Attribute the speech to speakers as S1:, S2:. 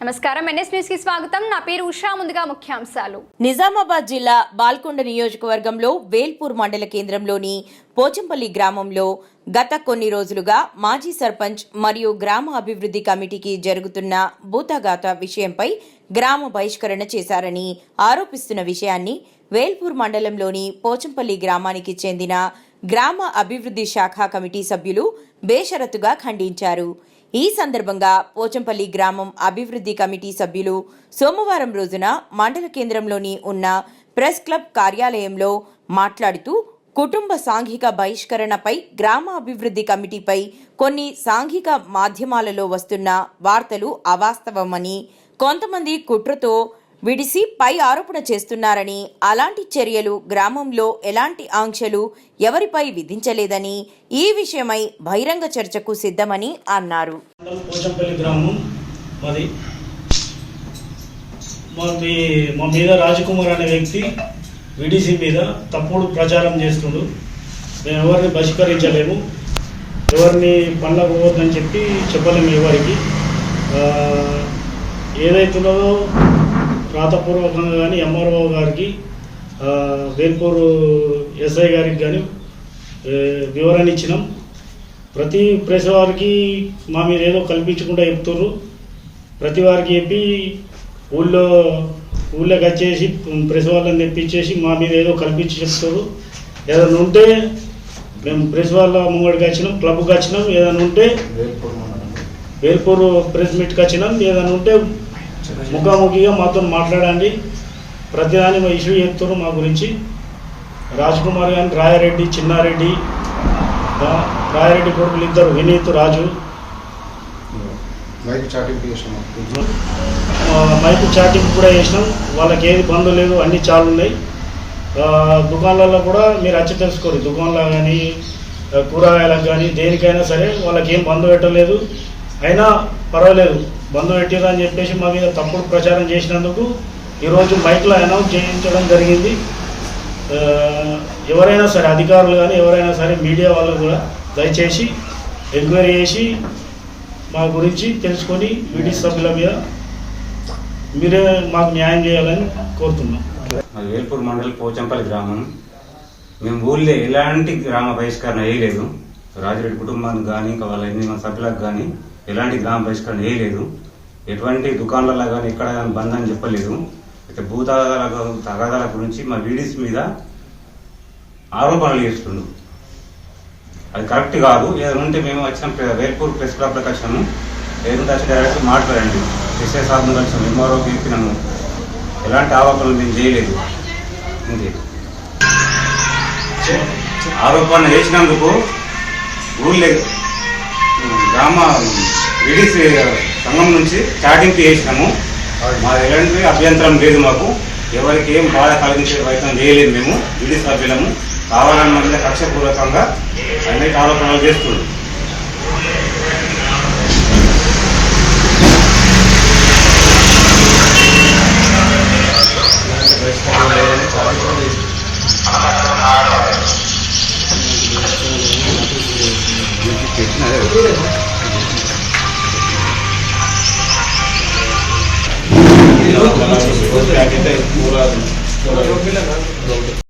S1: నమస్కారం NS news కి స్వాగతం నా పేరు ఉషా ముందుగా ముఖ్యాంశాలు
S2: నిజామాబాద్ జిల్లా బాల్కొండ నియోజకవర్గంలో వేల్పూర్ మండల కేంద్రంలోని పోచంపల్లి గ్రామంలో గత కొన్ని రోజులుగా మాజీ సర్పంచ్ మరియు గ్రామ అభివృద్ధి కమిటీకి జరుగుతున్న భూతగాత విషయంపై గ్రామ బహిష్కరణ చేశారని ఆరోపిస్తున్న విషయాన్ని వేల్పూర్ మండలంలోని పోచంపల్లి గ్రామానికి చెందిన గ్రామ అభివృద్ధి శాఖ కమిటీ సభ్యులు బేషరతుగా ఖండించారు। ఈ సందర్భంగా పోచంపల్లి గ్రామం అభివృద్ధి కమిటీ సభ్యులు సోమవారం రోజున మండల కేంద్రంలోని ఉన్న ప్రెస్ క్లబ్ కార్యాలయంలో మాట్లాడుతూ కుటుంబ సాంఘిక బహిష్కరణపై గ్రామ అభివృద్ధి కమిటీపై కొన్ని సాంఘిక మాధ్యమాలలో వస్తున్న వార్తలు అవాస్తవమని, కొంతమంది కుట్రతో విడిసి పై ఆరోపణ చేస్తున్నారని, అలాంటి చర్యలు గ్రామంలో ఎలాంటి ఆంక్షలు ఎవరిపై విధించలేదని, ఈ విషయమై బహిరంగ చర్చకు సిద్ధమని అన్నారు।
S3: పోచంపల్లి గ్రామం మా మీద రాజకుమార్ అనే వ్యక్తి విడిసి మీద తప్పుడు ప్రచారం చేస్తుండు। మేము ఎవరిని బహిష్కరించలేము, ఎవరిని పనులకు పోవద్దని చెప్పి చెప్పలేము। ఎవరికి ఏదైతున్నదో రాతపూర్వకంగా కానీ ఎంఆర్ఓ గారికి, వేల్పూర్ ఎస్ఐ గారికి కానీ వివరణ ఇచ్చినాం। ప్రతి ప్రెస్ వారికి మా మీద ఏదో కల్పించకుండా చెప్తున్నారు। ప్రతి వారికి చెప్పి ఊళ్ళోకి వచ్చేసి ప్రెస్ వాళ్ళని తెప్పించేసి మా మీద ఏదో కల్పించి చెప్తారు। ఏదైనా ఉంటే మేము ప్రెస్ వాళ్ళ ముంగడికి వచ్చినాం, క్లబ్కి వచ్చినాం। ఏదైనా ఉంటే వేల్పూర్ ప్రెస్ మీట్కి వచ్చినాం। ఏదైనా ఉంటే ముఖాముఖిగా మాతో మాట్లాడండి, ప్రతిదాని మా ఇష్యూ చెప్తారు మా గురించి। రాజ్కుమార్ కానీ, రాయారెడ్డి, చిన్నారెడ్డి, రాయారెడ్డి కొడుకులు ఇద్దరు వినీత్, రాజు మైక్ చాటింగ్ కూడా చేసినాం। వాళ్ళకి ఏది బంధు లేదు, అన్ని చాలు ఉన్నాయి। దుకాణాలలో కూడా మీరు వచ్చి తెలుసుకోరు, దుకాణాలు కానీ కూరగాయలకు కానీ దేనికైనా సరే వాళ్ళకి ఏం బంధు పెట్టలేదు। అయినా పర్వాలేదు, బంధు పెట్టిరా అని చెప్పేసి మా మీద తప్పుడు ప్రచారం చేసినందుకు ఈరోజు మైక్లో అనౌన్స్ చేయించడం జరిగింది। ఎవరైనా సరే అధికారులు కానీ ఎవరైనా సరే మీడియా వాళ్ళు కూడా దయచేసి ఎంక్వైరీ చేసి మా గురించి తెలుసుకొని వీడి సభ్యుల మీద మీరే మాకు న్యాయం చేయాలని కోరుతున్నాం।
S4: వేల్పూర్ మండల్ పోచంపల్లి గ్రామం, మేము ఊళ్ళో ఎలాంటి గ్రామ బహిష్కరణ వేయలేదు। రాజిరెడ్డి కుటుంబానికి కానీ ఇంకా వాళ్ళ 8 మంది సభ్యులకు కానీ ఎలాంటి గ్రామ బహిష్కరణ వేయలేదు। ఎటువంటి దుకాణాలలో కానీ ఎక్కడ కానీ బంద్ అని చెప్పలేదు। అయితే తగాదాల గురించి మా వీడియోస్ మీద ఆరోపణలు చేస్తుండు, అది కరెక్ట్ కాదు। ఏదైనా ఉంటే మేము వచ్చిన వేల్పూర్ ప్రెస్ క్లబ్లోకి వచ్చాము, ఏదైనా వచ్చి డైరెక్ట్ మాట్లాడండి, ఎస్ఐ సార్ను కలిసాము, ఎంఆర్ఓకి చెప్పినాము, ఎలాంటి ఆరోపణలు మేము చేయలేదు। అంతే, ఆరోపణ చేసినందుకు ఊళ్ళో గ్రామ విడిసి సంఘం నుంచి చాటింపు చేసినాము। మాది ఎలాంటి అభ్యంతరం లేదు, మాకు ఎవరికి ఏం బాధ కలిగించే ప్రయత్నం చేయలేదు। మేము విడి సభ్యులము కావాలని మన మీద కక్షపూర్వకంగా అనేక ఆరోపణలు చేస్తున్నాం।